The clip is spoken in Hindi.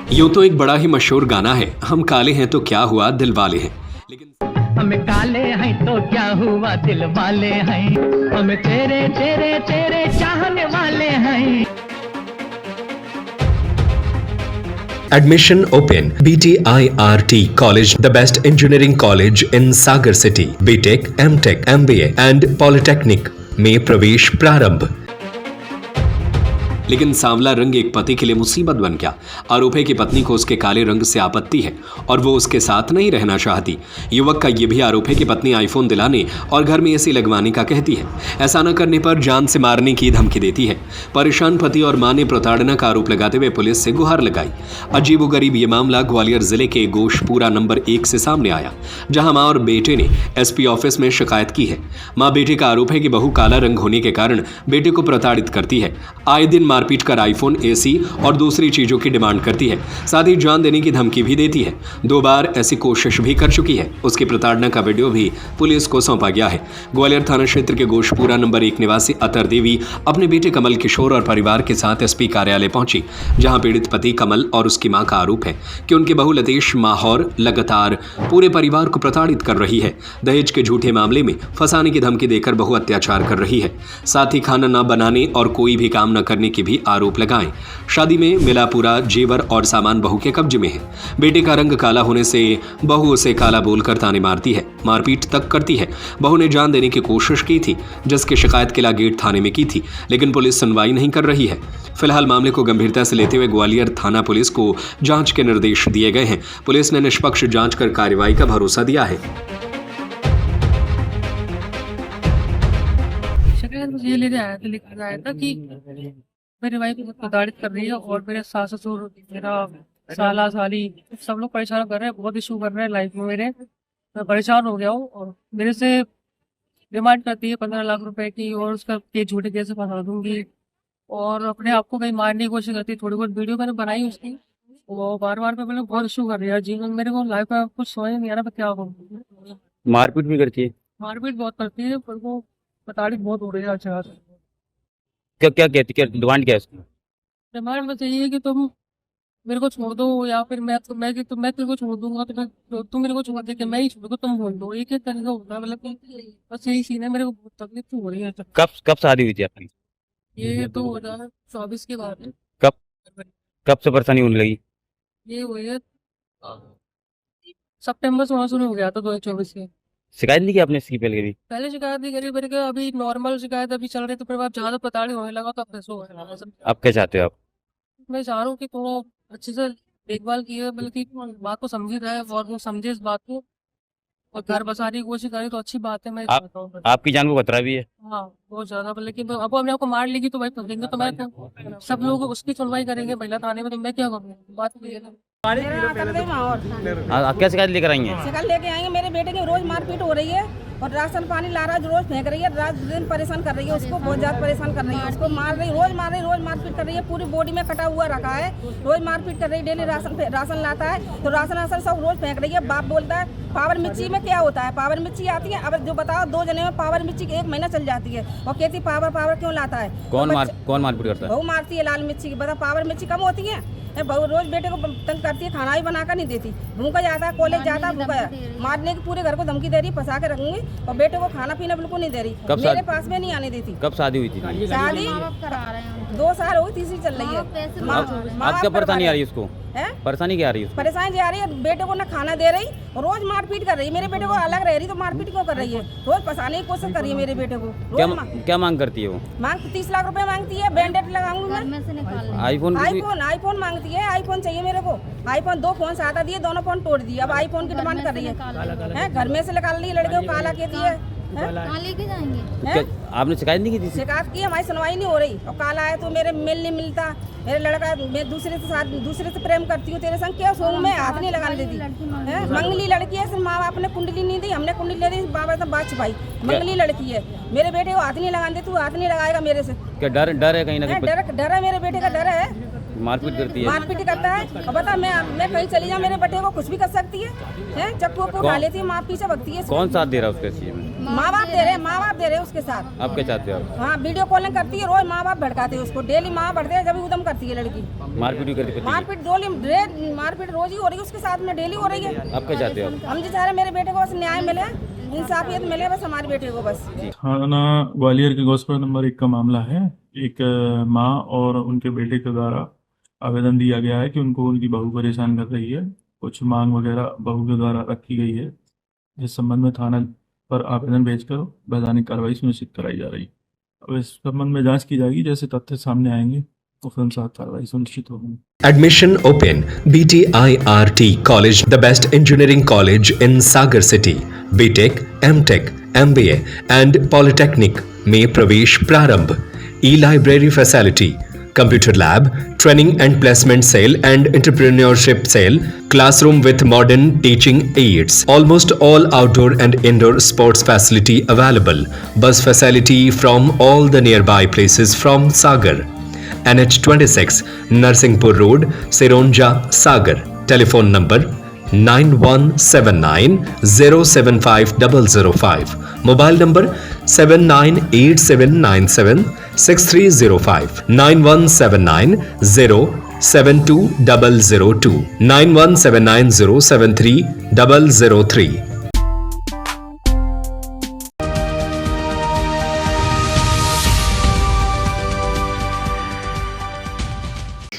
यूं तो एक बड़ा ही मशहूर गाना है, हम काले हैं तो क्या हुआ दिल वाले हैं, लेकिन हम काले हैं तो क्या हुआ दिल वाले हैं, हम तेरे तेरे तेरे चाहने वाले हैं। Admission open. BTIRT College, the best engineering college in Sagar City. BTech, MTech, MBA and Polytechnic में प्रवेश प्रारंभ। लेकिन सांवला रंग एक पति के लिए मुसीबत बन गया। आरोपी की पत्नी को उसके काले रंग से आपत्ति है और वो उसके साथ नहीं रहना चाहती। युवक का ये भी आरोप है कि पत्नी आईफोन दिलाने और घर में एसी लगवाने का कहती है। ऐसा न करने पर जान से मारने की धमकी देती है। परेशान पति और मां ने प्रताड़ना का आरोप लगाते हुए पुलिस से गुहार लगाई। अजीबोगरीब ये मामला ग्वालियर जिले के गोशपुरा नंबर 1 से सामने आया, जहां मां और बेटे ने एसपी ऑफिस में शिकायत की है। मां बेटे का आरोप है कि बहू काला रंग होने के कारण बेटे को प्रताड़ित करती है। आए दिन मारपीट कर आईफोन, एसी और दूसरी चीजों की डिमांड करती है। साथ ही जान देने की धमकी भी देती है। 2 बार ऐसी कोशिश भी कर चुकी है। उसकी प्रताड़ना का वीडियो भी पुलिस को सौंपा गया है। ग्वालियर थाना क्षेत्र के गोशपुरा नंबर 1 निवासी अतर देवी अपने बेटे कमल किशोर और परिवार के साथ एसपी कार्यालय पहुंची, जहां पीड़ित पति कमल और उसकी मां का आरोप है कि उनकी बहू लतेश माहौर लगातार पूरे परिवार को प्रताड़ित कर रही है। दहेज के झूठे मामले में फंसाने की धमकी देकर बहु अत्याचार कर रही है। साथ ही खाना न बनाने और कोई भी काम न करने की भी आरोप लगाएं। शादी में मिला पूरा जेवर और सामान बहू के कब्जे में है। बेटे का रंग काला होने से बहू उसे काला बोलकर ताने मारती है, मारपीट तक करती है। बहू ने जान देने की कोशिश की थी, जिसकी शिकायत किला गेट थाने में की थी, लेकिन पुलिस सुनवाई नहीं कर रही है। फिलहाल मामले को गंभीरता से लेते हुए ग्वालियर थाना पुलिस को जांच के निर्देश दिए गए हैं। पुलिस ने निष्पक्ष जांच कर कार्रवाई का भरोसा दिया है। शिकायत मुझे ये लिखा आया था कि मेरी वाइफ बहुत प्रताड़ित कर रही है और मेरे सास ससुर, मेरा साला साली सब लोग परेशान कर रहे हैं, बहुत इशू कर रहे हैं लाइफ में मेरे। मैं परेशान हो गया हूँ और मेरे से डिमांड करती है 15 लाख रुपए की और उसका के झूठे केस फंसा दूंगी और अपने आप को कहीं मारने की कोशिश करती है। थोड़ी बहुत वीडियो मैंने बनाई उसकी, वो बार बार पे बहुत इशू कर रही है। जीवन मेरे को लाइफ में कुछ समझ नहीं आ रहा मैं क्या करूँ। मारपीट भी करती है? मारपीट बहुत करती है, पर वो प्रताड़ित बहुत हो रही है। अच्छा क्या क्या कहती, क्या डिमांड क्या है उसकी? डिमांड बस यही है कि तुम मेरे को छोड़ दो या फिर मैं तेरे को छोड़ दूंगा, तो तुम मेरे को छोड़ दे कि मैं ही छोड़ दूँ, तुम बोल दो। एक तरीका होता है, मतलब कि बस यही सीन है। मेरे को बहुत तकलीफ तो हो रही है। कब शादी हुई थी आपकी? ये 2024 के बाद है। कब कब से परेशानी होने लगी? ये हुई है सितंबर से वहाँ शुरू हो गया था 2024 के। शिकायत नहीं की आपने इसकी पहले कभी? पहले शिकायत नहीं करी मेरे को, अभी नॉर्मल शिकायत अभी चल रही, तो फिर ज्यादा प्रताड़ित होने लगा तो अब हो गया। आप क्या चाहते हो आप? मैं चाह रहा हूँ कि थोड़ा अच्छे से देखभाल की है, बल्कि बात को समझी रहे और वो समझे इस बात को और घर बसाने की कोशिश करे तो अच्छी बात है। मैं चाहता हूँ आपकी जान को खतरा भी है। हाँ बहुत ज्यादा, लेकिन अब अपने आप को मार लेगी तो भाई पकड़ेंगे तो मैं सब लोग उसकी सुनवाई करेंगे महिला थाने में, तो मैं क्या करूँ? बात तो ये है। क्या शिकायत लेकर आई हैं? शिकायत लेके आएंगे। मेरे बेटे की रोज मारपीट हो रही है और राशन पानी ला रहा है, रोज फेंक रही है, रात दिन परेशान कर रही है उसको, बहुत ज्यादा परेशान कर रही है उसको, मार रही, रोज मारपीट कर रही है। पूरी बॉडी में कटा हुआ रखा है, रोज मारपीट कर रही है। डेली राशन लाता है तो राशन सब रोज फेंक रही है। बाप बोलता है पावर मिर्ची में क्या होता है, पावर मिर्ची आती है। अब जो बताओ 2 जने में पावर मिर्ची 1 महीना चल जाती है और कहती पावर क्यों लाता है? कौन मारपीट करता है? बहू मारती है लाल मिर्ची की। बता पावर मिर्ची कम होती है? बहू रोज बेटे को तंग करती है, खाना भी बनाकर नहीं देती। भूखा जाता है, कॉलेज जाता है भूखा, मारने की पूरे घर को धमकी दे रही, फंसा के रखूंगी और बेटे को खाना पीना बिल्कुल नहीं दे रही, मेरे पास में नहीं आने देती। कब शादी हुई थी? शादी 2 साल हो, तीसरी चल रही है। आप क्या परेशानी आ रही है उसको? परेशानी क्या आ रही है? परेशानी जा रही है, बेटे को ना खाना दे रही और रोज मारपीट कर रही है। मेरे बेटे को अलग रह रही तो मारपीट क्यों कर रही है? रोज फंसाने की कोशिश कर रही है मेरे बेटे को। क्या मांग करती है वो? मांग 30 लाख रुपए मांगती है, बैंडेड लगाऊंगी मैं। आईफोन मांगती है, आईफोन चाहिए मेरे को। आईफोन 2 फोन साथ दिए, दोनों फोन तोड़ दिए, अब आईफोन की डिमांड कर रही है। घर में से निकाल रही है, लड़के को काला कहती है। लेके जाएंगे? आपने शिकायत नहीं की थी? शिकायत की, हमारी सुनवाई नहीं हो रही और काला है तो मेरे मिल नहीं मिलता। मेरे लड़का, मैं दूसरे से प्रेम करती हूँ, तेरे संग क्या सोंग में हाथ नहीं लगाने देती है। मंगली लड़की है, सिर्फ माँ बाप ने कुंडली नहीं दी, हमने कुंडली ले दी, बाबा से बात छुपाई। मंगली लड़की है, मेरे बेटे को हाथ नहीं लगाने दे, तू हाथ नहीं लगाएगा मेरे से। क्या डर है कहीं ना कहीं? डर है, मेरे बेटे का डर है। मारपीट करती है। मारपीट करता है। और बता मैं कहीं चली जाऊँ मेरे बेटे को कुछ भी कर सकती है चक्कू को उठा लेती है, माँ पीछे भगती है। कौन साथ दे रहा है उसके चीज में? माँ बाप दे रहे हैं उसके साथ। आप क्या चाहते हो? हाँ वीडियो कॉलिंग करती है, रोज माँ बाप भड़काते हैं उसको, डेली माँ बढ़ते हैं जब उदम करती है लड़की। मारपीट भी करती है? मारपीट रोज ही हो रही है उसके साथ में, डेली हो रही है। आप क्या चाहते हो? हम जी चाह रहे मेरे बेटे को बस न्याय मिले, इंसाफियत मिले बस हमारे बेटे को बस। थाना ग्वालियर के गौसपुर नंबर 1 का मामला है। एक माँ और उनके बेटे के द्वारा आवेदन दिया गया है कि उनको उनकी बहू परेशान कर रही है, कुछ मांग वगैरह बहू के द्वारा रखी गई है, जिस संबंध में थाना पर आवेदन भेजकर वैधानिक कार्रवाई सुनिश्चित कराई जा रही है। अब इस संबंध में जांच की जाएगी, जैसे तथ्य सामने आएंगे उसके अनुसार कार्रवाई सुनिश्चित होगी। Admission open. BTIRT College, the best engineering college in Sagar City. BTech, MTech, MBA and Polytechnic में प्रवेश प्रारंभ. E-library facility, computer lab, training and placement cell and entrepreneurship cell, classroom with modern teaching aids. Almost all outdoor and indoor sports facility available. Bus facility from all the nearby places from Sagar. NH26 Narsingpur Road, Sironja, Sagar. Telephone number 9179075005. Mobile number 7987976305. 9179072002. 9179073003.